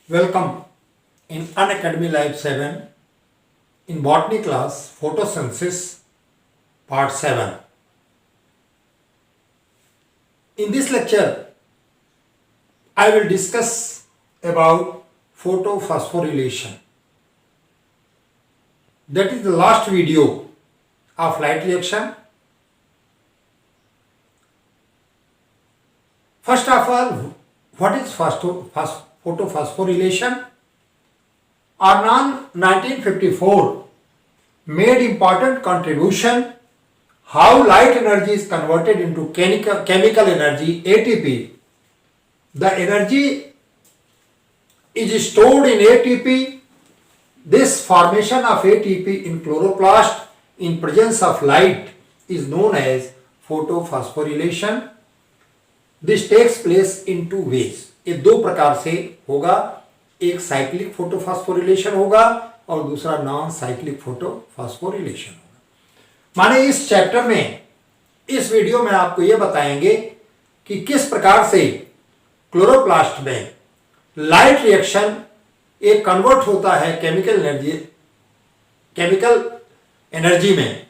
Welcome in Unacademy Live 7 in botany class photosynthesis part 7. In this lecture I will discuss about photophosphorylation. That is the last video of light reaction. First of all, what is photophosphorylation? Arnon 1954 made important contribution how light energy is converted into chemical energy ATP. The energy is stored in ATP. This formation of ATP in chloroplast in presence of light is known as photophosphorylation. This takes place in two ways. ये दो प्रकार से होगा, एक cyclic photophosphorylation होगा और दूसरा non cyclic photophosphorylation होगा। माने इस चैप्टर में, इस वीडियो में आपको ये बताएंगे कि किस प्रकार से क्लोरोप्लास्ट में लाइट रिएक्शन एक कन्वर्ट होता है केमिकल एनर्जी में,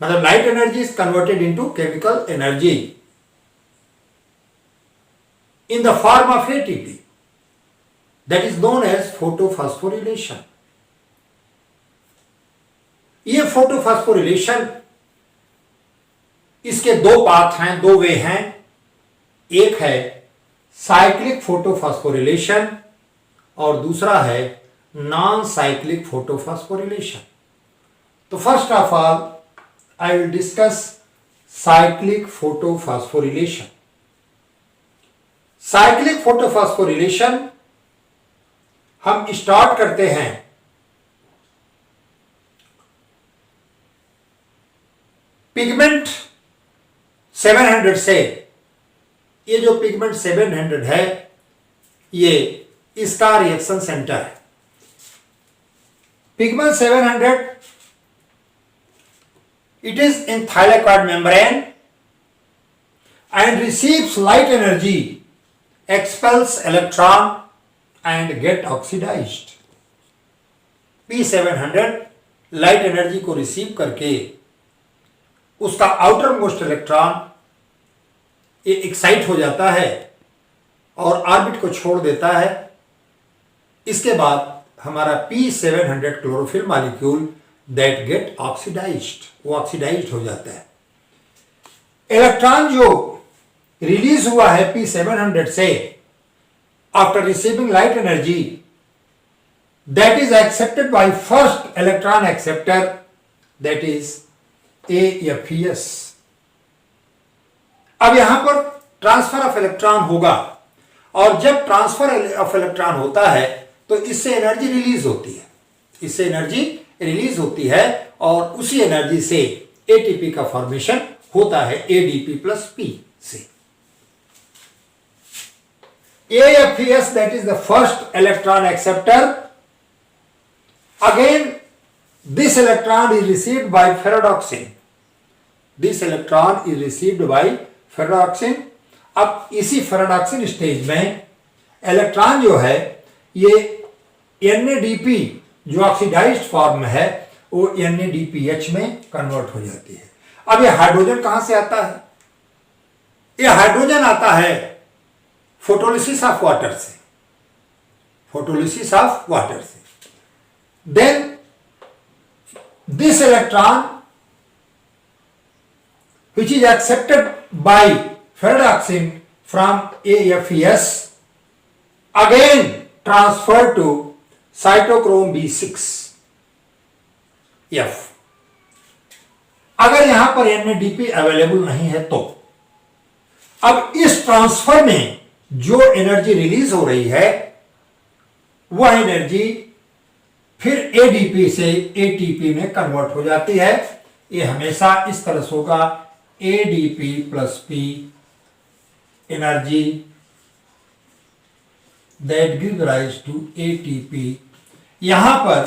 मतलब light energy is converted into chemical energy in the form of ATP, that is known as photophosphorylation. ये फोटोफॉस्फोरिलेशन, इसके दो पाथ हैं, दो वे हैं। एक है साइक्लिक फोटोफॉस्फोरिलेशन और दूसरा है नॉन साइक्लिक फोटोफॉस्फोरिलेशन। तो first of all I will discuss cyclic photophosphorylation. Cyclic photophosphorylation हम स्टार्ट करते हैं पिगमेंट 700 से। ये जो पिगमेंट 700 है, ये इसका रिएक्शन सेंटर है। Pigment 700 it is in thylakoid membrane and receives light energy, expels electron and get oxidized. P700 light energy को रिसीव करके उसका आउटर मोस्ट इलेक्ट्रॉन ये एक्साइट हो जाता है और ऑर्बिट को छोड़ देता है। इसके बाद हमारा P700 chlorophyll molecule that get oxidized, वो ऑक्सीडाइज्ड हो जाता है। इलेक्ट्रॉन जो रिलीज हुआ है P700 से after receiving light energy, that is accepted by first electron acceptor, that is AFES। अब यहां पर ट्रांसफर ऑफ इलेक्ट्रॉन होगा और जब ट्रांसफर ऑफ इलेक्ट्रॉन होता है तो इससे एनर्जी रिलीज होती है, इससे एनर्जी रिलीज होती है और उसी एनर्जी से ATP का फॉर्मेशन होता है ADP+P से। AFES, that is the first electron acceptor. Again, this electron is received by ferredoxin. This electron is received by ferredoxin. अब इसी ferredoxin स्टेज में इलेक्ट्रॉन जो है ये NADP जो ऑक्सीडाइज्ड फॉर्म में है वो NADPH में कन्वर्ट हो जाती है। अब ये हाइड्रोजन कहां से आता है? ये हाइड्रोजन आता है फोटोलिसिस ऑफ वाटर से, फोटोलिसिस ऑफ वाटर से। Then this electron which is accepted by ferredoxin from AFES again transferred to cytochrome B6 F। अगर यहां पर NADP अवेलेबल नहीं है तो अब इस ट्रांसफर में जो एनर्जी रिलीज हो रही है वह एनर्जी फिर ADP से ATP में कन्वर्ट हो जाती है। ये हमेशा इस तरह से होगा, ADP+P energy that give rise to ATP। यहां पर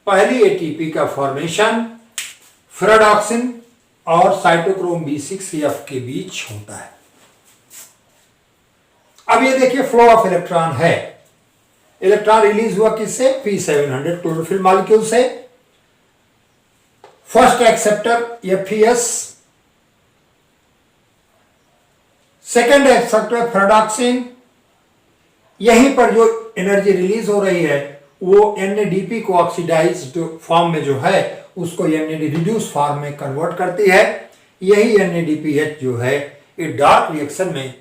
पहली ATP का फॉर्मेशन फेरेडॉक्सिन और साइटोक्रोम B6F के बीच होता है। अब ये देखिए फ्लो ऑफ इलेक्ट्रॉन है, इलेक्ट्रॉन रिलीज हुआ किससे, P700 क्लोरोफिल मॉलिक्यूल से। First acceptor FES, second acceptor ferredoxin. यहीं पर जो एनर्जी रिलीज हो रही है वो NADP को ऑक्सीडाइज्ड फॉर्म में जो है उसको NAD रिड्यूस फॉर्म में कन्वर्ट करती है। यही NADPH जो है ये डार्क रिएक्शन में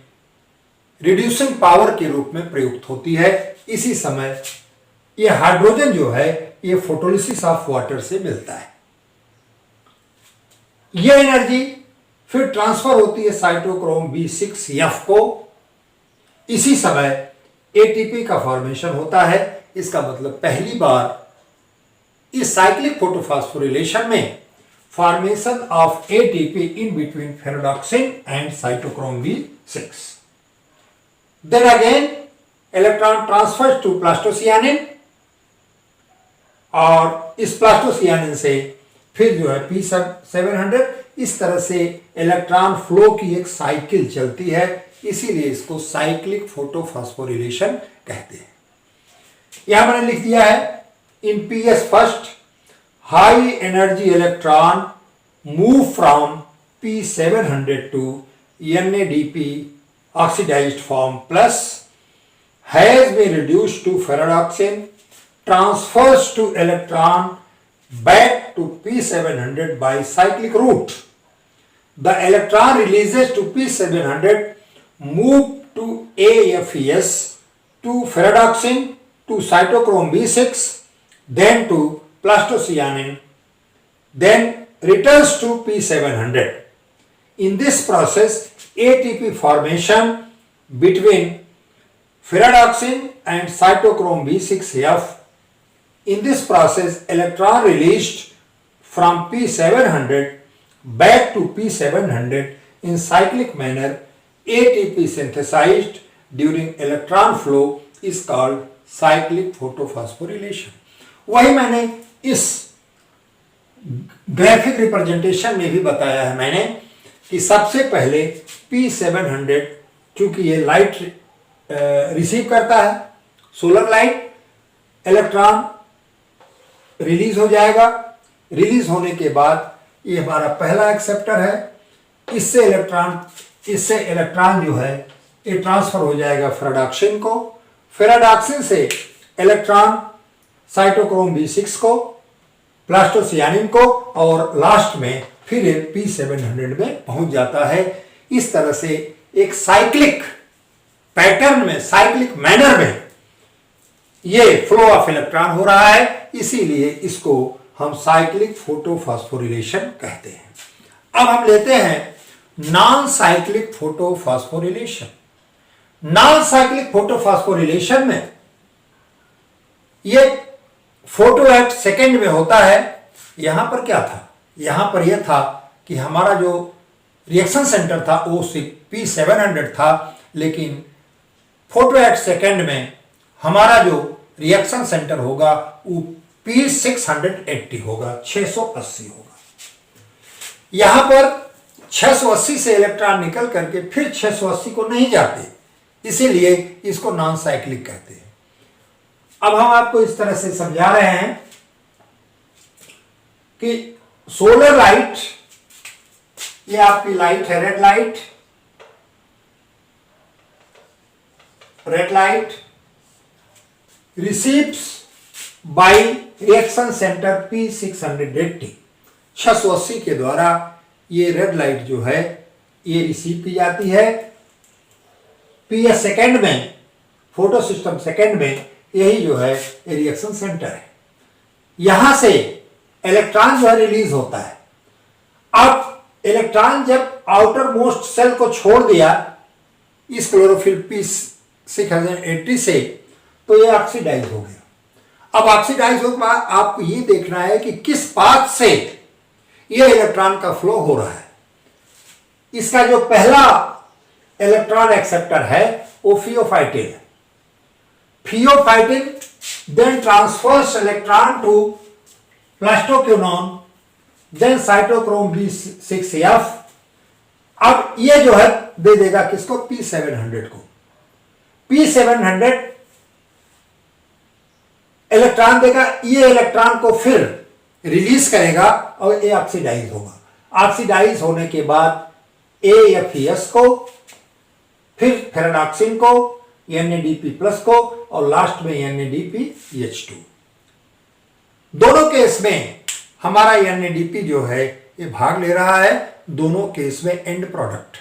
रिड्यूसिंग पावर के रूप में प्रयुक्त होती है। इसी समय ये हाइड्रोजन जो है ये फोटोलिसिस ऑफ वाटर से मिलता है। ये एनर्जी फिर ट्रांसफर होती है साइटोक्रोम B6F को। इसी समय ATP का फॉर्मेशन होता है। इसका मतलब पहली बार इस साइक्लिक फोटोफॉस्फोरिलेशन में formation of ATP in between ferredoxin and cytochrome B6। Then again electron transfers to plastocyanin और इस प्लास्टोसियानिन से फिर जो है P700। इस तरह से इलेक्ट्रॉन फ्लो की एक साइकिल चलती है, इसीलिए इसको साइक्लिक फोटोफॉस्फोरिलेशन कहते हैं। यहां मैंने लिख दिया है in PS first high energy electron move from P700 to NADP oxidized form plus has been reduced to ferredoxin transfers to electron back to P700 by cyclic route. The electron releases to P700 move to AFES to ferredoxin to cytochrome B6 then to plastocyanin then returns to P700. In this process ATP formation between ferredoxin and cytochrome B6F. In this process, electron released from P700 back to P700 in cyclic manner, ATP synthesized during electron flow is called cyclic photophosphorylation. वही मैंने इस graphic representation में भी बताया है मैंने कि सबसे पहले P700 चूंकि ये लाइट रिसीव करता है, सोलर लाइट, इलेक्ट्रॉन रिलीज हो जाएगा। रिलीज होने के बाद ये हमारा पहला एक्सेप्टर है। इससे इलेक्ट्रॉन जो है ये ट्रांसफर हो जाएगा फेराडॉक्सिन को। फेराडॉक्सिन से इलेक्ट्रॉन साइटोक्रोम B6 को, प्लास्टोसियानिन को और लास्ट में फिर ये P700 में पहुंच जाता है। इस तरह से एक साइक्लिक पैटर्न में, साइक्लिक मैनर में ये फ्लो ऑफ इलेक्ट्रॉन हो रहा है, इसीलिए इसको हम साइक्लिक फोटोफॉस्फोरिलेशन कहते हैं। अब हम लेते हैं non cyclic photophosphorylation. Non cyclic photophosphorylation में ये फोटो एट सेकेंड में होता है। यहां पर क्या था, यहां पर यह था कि हमारा जो रिएक्शन सेंटर था वो P700 था, लेकिन फोटो एट सेकेंड में हमारा जो रिएक्शन सेंटर होगा वो P680 होगा, 680 होगा। यहां पर 680 से इलेक्ट्रॉन निकल करके फिर 680 को नहीं जाते, इसीलिए इसको नॉन साइक्लिक कहते हैं। अब हम आपको इस तरह से समझा रहे हैं कि सोलर लाइट, ये आपकी लाइट है, red light, receives by reaction center P680, 680 के द्वारा ये रेड लाइट जो है ये रिसीव की जाती है। PS सेकेंड में, फोटो सिस्टम सेकेंड में यही जो है ये रिएक्शन सेंटर है। यहां से इलेक्ट्रॉन जो है रिलीज होता है। अब इलेक्ट्रॉन जब आउटर मोस्ट सेल को छोड़ दिया इस क्लोरोफिल P680 से, तो ये ऑक्सीडाइज हो गया। अब ऑक्सीडाइज होने के बाद आपको ये देखना है कि किस पाथ से ये इलेक्ट्रॉन का फ्लो हो रहा है। इसका जो पहला इलेक्ट्रॉन एक्सेप्टर है वो फियोफाइटिन है। Pheophytin then transfers electron to plastoquinone then cytochrome B6F। अब ये जो है दे देगा किसको, P700 को। P700 इलेक्ट्रॉन देगा, ये इलेक्ट्रॉन को फिर रिलीज करेगा और ये ऑक्सीडाइज होगा। ऑक्सीडाइज होने के बाद AFES को, फिर फेरेडॉक्सिन को, NADP प्लस को और लास्ट में NADPH2। दोनों केस में हमारा NADP जो है ये भाग ले रहा है, दोनों केस में एंड प्रोडक्ट।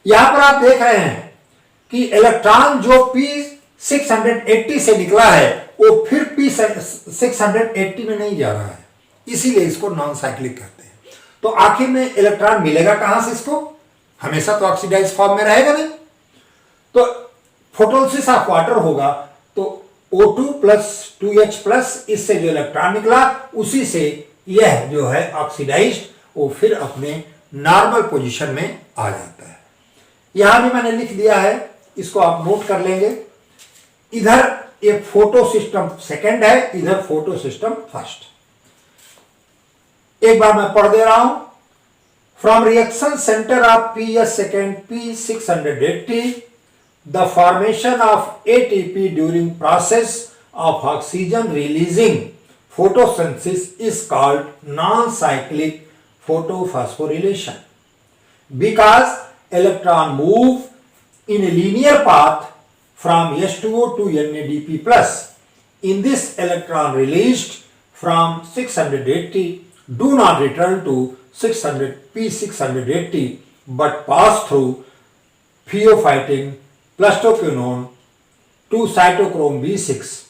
यहां पर आप देख रहे हैं कि इलेक्ट्रॉन जो P680 से निकला है वो फिर P680 में नहीं जा रहा है, इसीलिए इसको नॉन साइक्लिक कहते हैं। तो आखिर में इलेक्ट्रॉन मिलेगा कहां से इसको? हमेशा तो ऑक्सीडाइज फॉर्म में रहेगा नहीं, तो फोटोलिसिस ऑफ वाटर होगा, तो O2 प्लस 2H प्लस, इससे जो इलेक्ट्रॉन निकला उसी से यह जो है ऑक्सीडाइज्ड वो फिर अपने नॉर्मल पोजीशन में आ जाता है। यहां भी मैंने लिख दिया है, इसको आप नोट कर लेंगे। इधर ये फोटो सिस्टम सेकेंड है, इधर फोटो सिस्टम फर्स्ट। एक बार मैं पढ़ दे रहा हूं। From reaction centre of PS second P680 the formation of ATP during process of oxygen releasing photosynthesis is called non-cyclic photophosphorylation because electron move in a linear path from H2O to NADP plus. In this, electron released from 680 do not return to P680 but pass through pheophytin plastoquinone to cytochrome B6.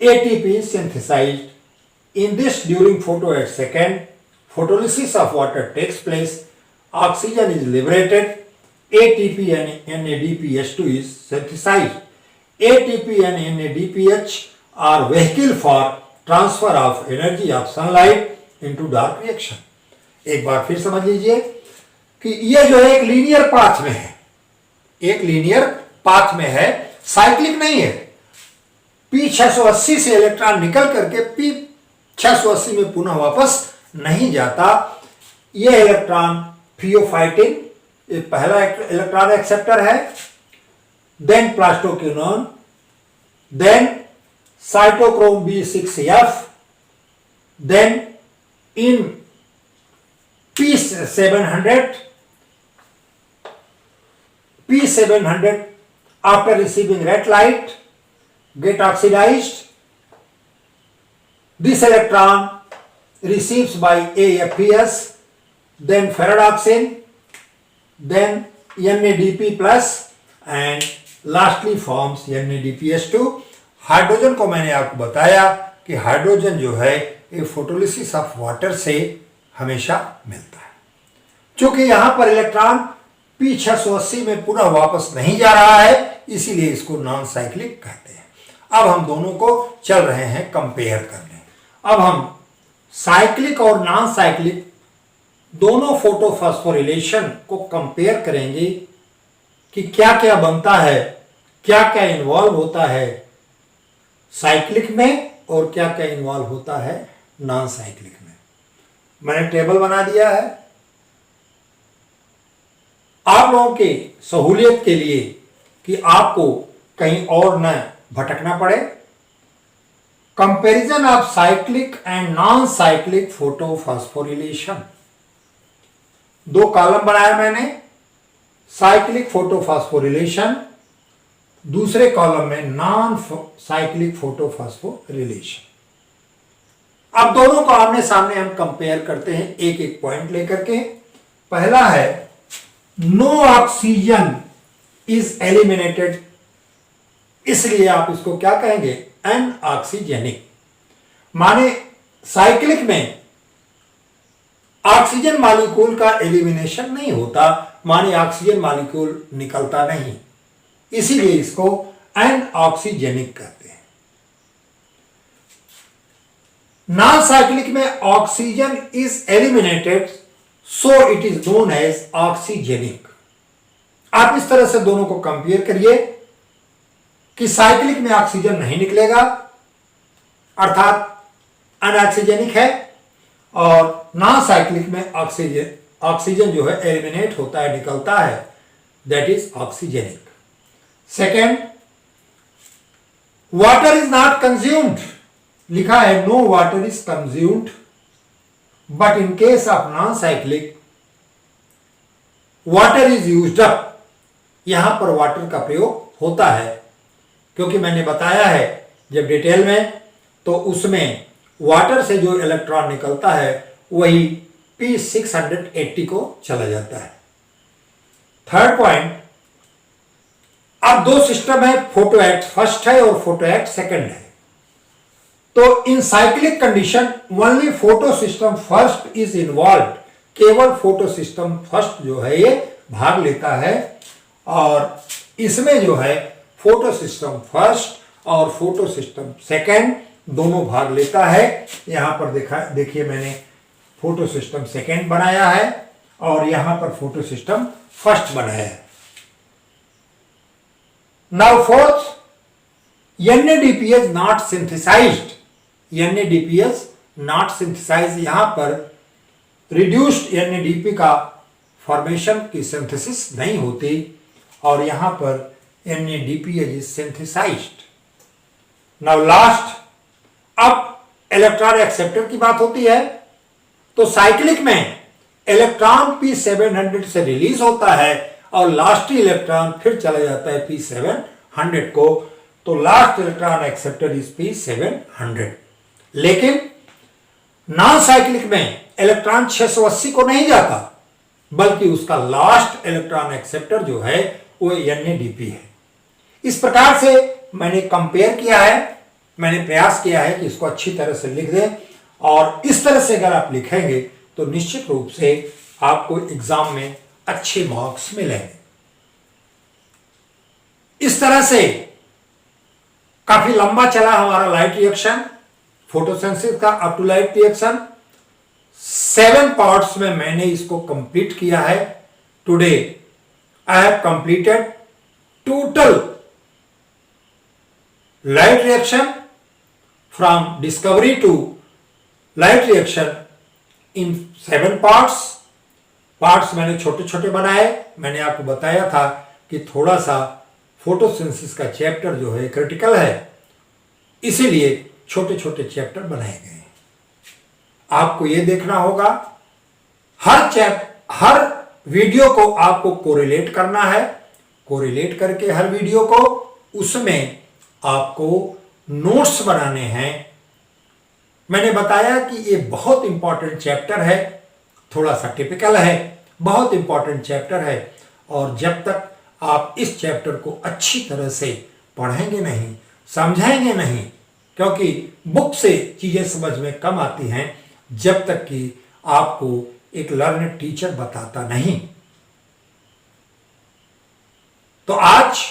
ATP is synthesized. In this, during photoate second, photolysis of water takes place. Oxygen is liberated. ATP and NADPH2 is synthesized. ATP and NADPH are vehicle for transfer of energy of sunlight into dark reaction. एक बार फिर समझ लीजिए कि ये जो है एक linear path में है, एक लीनियर पाथ में है, साइक्लिक नहीं है। P680 से इलेक्ट्रॉन निकल करके P680 में पुनः वापस नहीं जाता। यह इलेक्ट्रॉन फियोफाइटिन, ये पहला इलेक्ट्रॉन एक्सेप्टर है, then plastoquinone, then cytochrome B6F, then in P700 after receiving red light get oxidized. This electron receives by AFES, then ferredoxin, then NADP plus and lastly forms NADPH2. Hydrogen को मैंने आपको बताया कि hydrogen जो है ये photolysis of water से हमेशा मिलता है। क्योंकि यहां पर इलेक्ट्रॉन P680 में पुनः वापस नहीं जा रहा है, इसीलिए इसको नॉन साइक्लिक कहते हैं। अब हम दोनों को चल रहे हैं कंपेयर करने। अब हम साइक्लिक और नॉन साइक्लिक दोनों फोटोफॉस्फोरिलेशन को कंपेयर करेंगे कि क्या क्या बनता है, क्या क्या इन्वॉल्व होता है साइक्लिक में और क्या क्या इन्वॉल्व होता है नॉन साइक्लिक में। मैंने टेबल बना दिया है आप लोगों की सहूलियत के लिए कि आपको कहीं और न भटकना पड़े। Comparison of cyclic and non cyclic photophosphorylation, दो कॉलम बनाया मैंने, साइक्लिक फोटोफॉस्फोरिलेशन, दूसरे कॉलम में नॉन साइक्लिक फोटोफॉस्फोरिलेशन। अब दोनों को आमने सामने हम कंपेयर करते हैं एक एक पॉइंट लेकर के। पहला है नो ऑक्सीजन इज एलिमिनेटेड, इसलिए आप इसको क्या कहेंगे, अनऑक्सीजेनिक। माने साइक्लिक में ऑक्सीजन मॉलिक्यूल का एलिमिनेशन नहीं होता, माने ऑक्सीजन मॉलिक्यूल निकलता नहीं, इसीलिए इसको अनऑक्सीजेनिक कहते हैं। नॉन साइक्लिक में oxygen is eliminated so it is known as oxygenic. आप इस तरह से दोनों को कंपेयर करिए कि साइक्लिक में ऑक्सीजन नहीं निकलेगा अर्थात अनऑक्सीजेनिक है, और नॉन साइक्लिक में ऑक्सीजन जो है एलिमिनेट होता है, निकलता है, that is oxygenic. Second, water is not consumed, लिखा है no water is consumed, but in case of non cyclic water is used up, यहां पर वाटर का प्रयोग होता है, क्योंकि मैंने बताया है जब डिटेल में, तो उसमें वाटर से जो इलेक्ट्रॉन निकलता है वही P680 को चला जाता है। थर्ड पॉइंट, अब दो सिस्टम है, फोटो एक्ट फर्स्ट है और फोटो एक्ट सेकंड है। तो इन cyclic condition only photo system first is involve, केवल फोटो सिस्टम फर्स्ट जो है ये भाग लेता है, और इसमें जो है फोटो सिस्टम फर्स्ट और फोटो सिस्टम सेकंड दोनों भाग लेता है। यहां पर देखिए मैंने फोटो सिस्टम सेकंड बनाया है और यहां पर फोटो सिस्टम फर्स्ट बनाया है। Now fourth, NADPH not synthesized, NADPH not synthesize, यहां पर रिड्यूस्ड NADP का फॉर्मेशन की सिंथेसिस नहीं होती और यहां पर NADPH is synthesized. Now last, अब इलेक्ट्रॉन एक्सेप्टर की बात होती है, तो साइक्लिक में इलेक्ट्रॉन P700 से रिलीज होता है और लास्ट इलेक्ट्रॉन फिर चला जाता है P700 को, तो last electron acceptor is P700। लेकिन नॉन साइक्लिक में इलेक्ट्रॉन 680 को नहीं जाता, बल्कि उसका लास्ट इलेक्ट्रॉन एक्सेप्टर जो है वो NADP है। इस प्रकार से मैंने कंपेयर किया है, मैंने प्रयास किया है कि इसको अच्छी तरह से लिख दें, और इस तरह से अगर आप लिखेंगे तो निश्चित रूप से आपको एग्जाम में अच्छे मार्क्स मिलेंगे। इस तरह से काफी लंबा चला हमारा लाइट रिएक्शन, फोटोसिंथेसिस का up to light reaction. 7 parts में मैंने इसको कंप्लीट किया है। Today I have completed total light reaction from discovery to light reaction in 7 parts। Parts मैंने छोटे छोटे बनाए। मैंने आपको बताया था कि थोड़ा सा फोटोसिंथेसिस का चैप्टर जो है क्रिटिकल है, इसीलिए छोटे छोटे चैप्टर बनाए गए हैं। आपको ये देखना होगा, हर वीडियो को आपको कोरिलेट करना है, कोरिलेट करके हर वीडियो को उसमें आपको नोट्स बनाने हैं। मैंने बताया कि ये बहुत इंपॉर्टेंट चैप्टर है, थोड़ा सा टिपिकल है, बहुत इंपॉर्टेंट चैप्टर है, और जब तक आप इस चैप्टर को अच्छी तरह से पढ़ेंगे नहीं, समझेंगे नहीं, क्योंकि बुक से चीजें समझ में कम आती हैं जब तक कि आपको एक लर्नड टीचर बताता नहीं। तो आज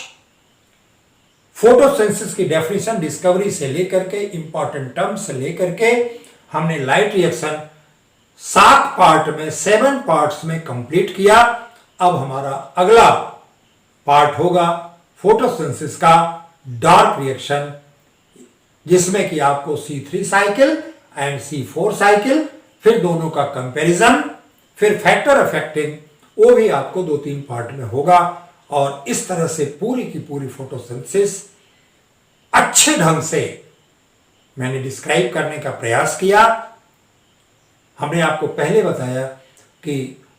फोटोसिंथेसिस की डेफिनेशन डिस्कवरी से लेकर के इंपॉर्टेंट टर्म्स से लेकर के हमने लाइट रिएक्शन 7 पार्ट में 7 पार्ट्स में कंप्लीट किया। अब हमारा अगला पार्ट होगा फोटोसिंथेसिस का डार्क रिएक्शन, जिसमें कि आपको C3 cycle and C4 cycle, फिर दोनों का कंपैरिजन, फिर फैक्टर अफेक्टिंग, वो भी आपको 2-3 पार्ट में होगा। और इस तरह से पूरी की पूरी फोटोसिंथेसिस अच्छे ढंग से मैंने डिस्क्राइब करने का प्रयास किया। हमने आपको पहले बताया कि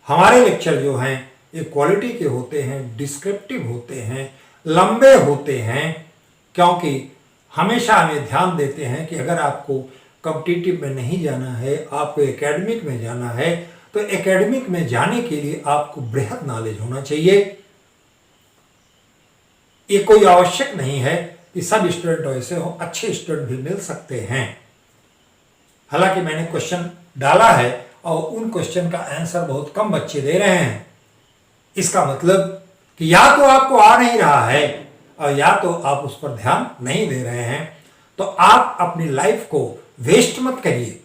हमारे लेक्चर जो हैं ये क्वालिटी के होते हैं, डिस्क्रिप्टिव होते हैं, लंबे होते हैं, क्योंकि हमेशा हमें ध्यान देते हैं कि अगर आपको कॉम्पिटिटिव में नहीं जाना है, आपको एकेडमिक में जाना है, तो एकेडमिक में जाने के लिए आपको बृहद नॉलेज होना चाहिए। ये कोई आवश्यक नहीं है कि सब स्टूडेंट वैसे हो, अच्छे स्टूडेंट भी मिल सकते हैं। हालांकि मैंने क्वेश्चन डाला है और उन क्वेश्चन का आंसर बहुत कम बच्चे दे रहे हैं, इसका मतलब कि या तो आपको आ नहीं रहा है और या तो आप उस पर ध्यान नहीं दे रहे हैं। तो आप अपनी लाइफ को वेस्ट मत करिए।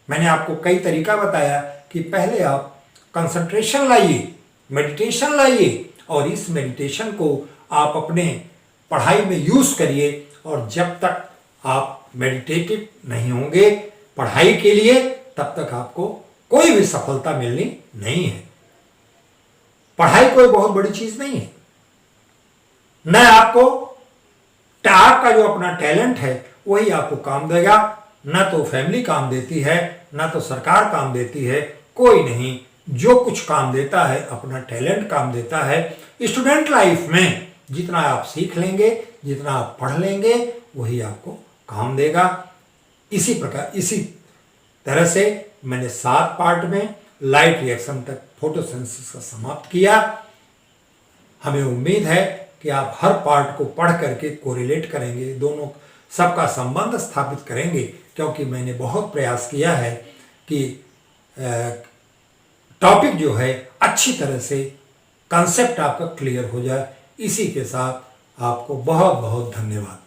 मैंने आपको कई तरीका बताया कि पहले आप कंसंट्रेशन लाइए, मेडिटेशन लाइए, और इस मेडिटेशन को आप अपने पढ़ाई में यूज करिए। और जब तक आप मेडिटेटिव नहीं होंगे पढ़ाई के लिए, तब तक आपको कोई भी सफलता मिलनी नहीं है। पढ़ाई कोई बहुत बड़ी चीज नहीं है। न आपको आपका जो अपना टैलेंट है वही आपको काम देगा। ना तो फैमिली काम देती है, ना तो सरकार काम देती है, कोई नहीं। जो कुछ काम देता है अपना टैलेंट काम देता है। स्टूडेंट लाइफ में जितना आप सीख लेंगे, जितना आप पढ़ लेंगे, वही आपको काम देगा। इसी प्रकार, इसी तरह से मैंने 7 पार्ट में लाइट रिएक्शन तक फोटोसिंथेसिस का समाप्त किया। हमें उम्मीद है कि आप हर पार्ट को पढ़ करके कोरिलेट करेंगे, दोनों सबका संबंध स्थापित करेंगे, क्योंकि मैंने बहुत प्रयास किया है कि टॉपिक जो है अच्छी तरह से कंसेप्ट आपका क्लियर हो जाए। इसी के साथ आपको बहुत बहुत धन्यवाद।